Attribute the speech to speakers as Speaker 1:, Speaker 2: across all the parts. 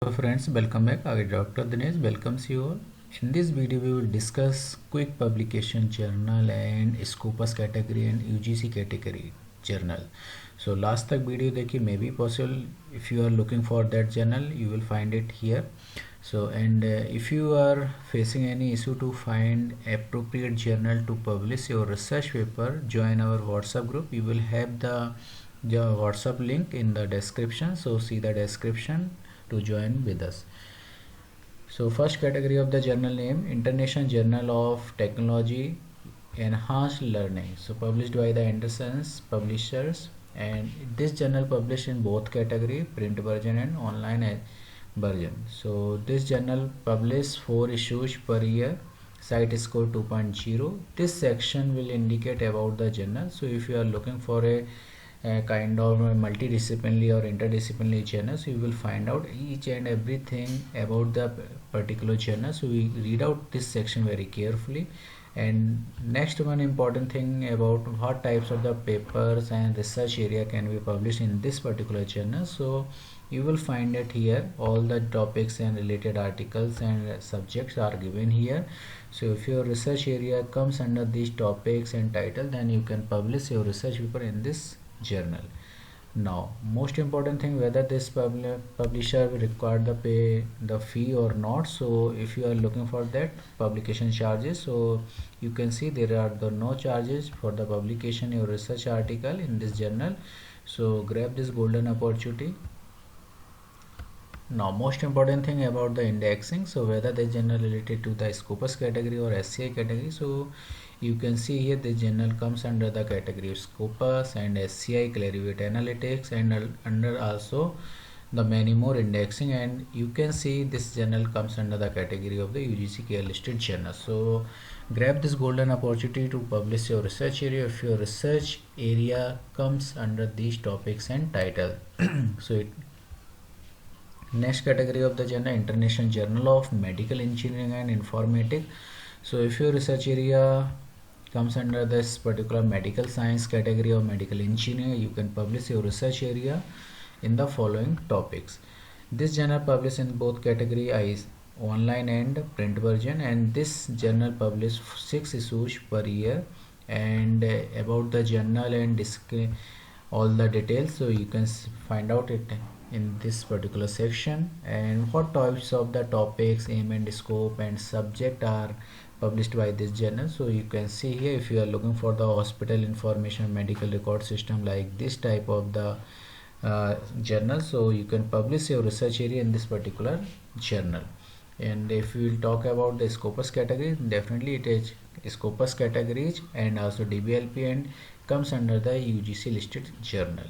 Speaker 1: Hello friends, welcome back. I Dr. Dinesh welcomes you all. In this video we will discuss quick publication journal and Scopus category and UGC category journal. So last तक video देखिए, may be possible if you are looking for that journal you will find it here. So and if you are facing any issue to find appropriate journal to publish your research paper, join our WhatsApp group. You will have the WhatsApp link in the description, so see the description to join with us. So first category of the journal name, International Journal of Technology Enhanced Learning, so published by the Anderson's publishers, and this journal published in both category, print version and online version. So this journal publishes 4 issues per year, site score 2.0. This section will indicate about the journal. So if you are looking for a kind of multidisciplinary or interdisciplinary journal, so you will find out each and everything about the particular journal. So we read out this section very carefully. And next one important thing about what types of the papers and research area can be published in this particular journal. So you will find it here, all the topics and related articles and subjects are given here. So if your research area comes under these topics and title, then you can publish your research paper in this journal. Now most important thing, whether this publisher will require the pay the fee or not. So if you are looking for that publication charges, so you can see there are no charges for the publication your research article in this journal. So grab this golden opportunity. Now most important thing about the indexing, so whether the journal related to the Scopus category or SCI category, so you can see here the journal comes under the category of Scopus and SCI Clarivate Analytics, and under also the many more indexing, and you can see this journal comes under the category of the UGC care listed journal. So grab this golden opportunity to publish your research area if your research area comes under these topics and title. So next category of the journal, International Journal of Medical Engineering and Informatics. So if your research area comes under this particular medical science category or medical engineering, you can publish your research area in the following topics. This journal published in both category is online and print version, and this journal published 6 issues per year. And about the journal and all the details, so you can find out it in this particular section. And what types of the topics, aim and scope and subject are published by this journal. So you can see here, if you are looking for the hospital information medical record system like this type of the journal, so you can publish your research area in this particular journal. And if we will talk about the Scopus category, definitely it is Scopus categories and also DBLP, and comes under the UGC listed journal.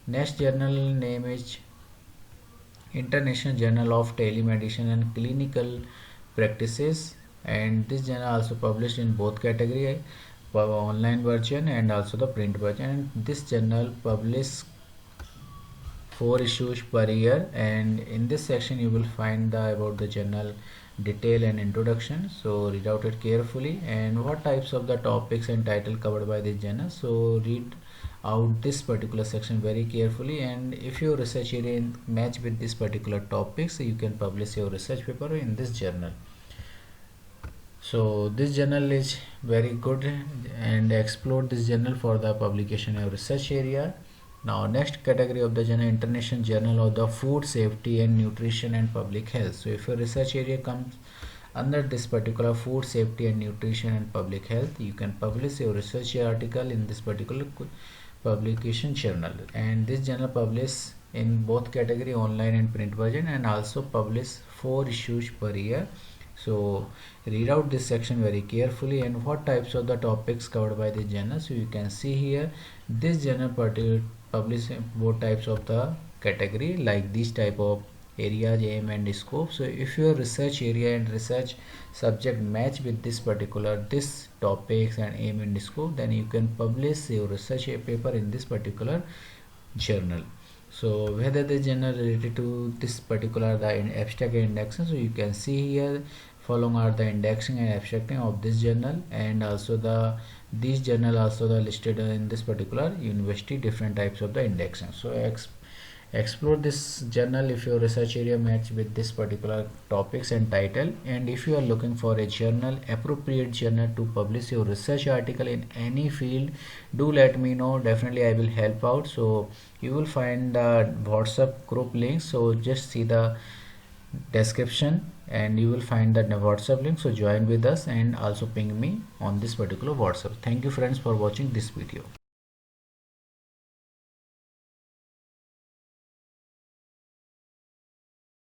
Speaker 1: Next journal name is International Journal of Telemedicine and Clinical Practices, and this journal also published in both category, online version and also the print version. And this journal publishes 4 issues per year, and in this section you will find the about the journal detail and introduction. So read out it carefully, and what types of the topics and title covered by this journal. So read out this particular section very carefully, and if your research area match with this particular topic, so you can publish your research paper in this journal. So this journal is very good, and explore this journal for the publication of research area. Now next category of the journal, International Journal of the Food Safety and Nutrition and Public Health. So if your research area comes under this particular food safety and nutrition and public health, you can publish your research article in this particular publication journal. And this journal publishes in both category, online and print version, and also publish 4 issues per year. So read out this section very carefully, and what types of the topics covered by this journal. So you can see here this journal publish both types of the category like these type of areas, aim and scope. So if your research area and research subject match with this particular topics and aim and scope, then you can publish your research paper in this particular journal. So whether the journal related to this particular the abstract and indexing, so you can see here following are the indexing and abstracting of this journal, and also these journal also the listed in this particular university different types of the indexing. So explore this journal if your research area match with this particular topics and title. And if you are looking for a journal, appropriate journal to publish your research article in any field, do let me know. Definitely I will help out. So you will find the WhatsApp group link, so just see the description and you will find that WhatsApp link. So join with us and also ping me on this particular WhatsApp. Thank you friends for watching this video.